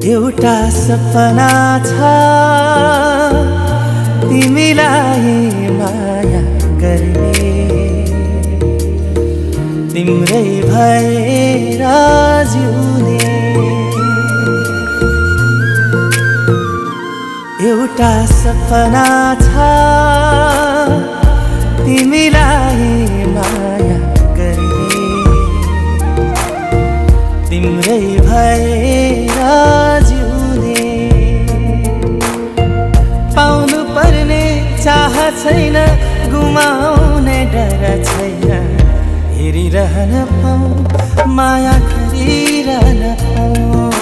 एउटा सपना छ तिमीलाई माया गर्ने, तिम्रै भएर जिउने। एउटा सपना छ तिमीलाई माया गर्ने, तिम्रै भएर जिउने। पाउनु पर्ने चाह छैन, गुमाउने डर छैन, हेरिरहन पाऊँ माया गरिरहन पाऊँ।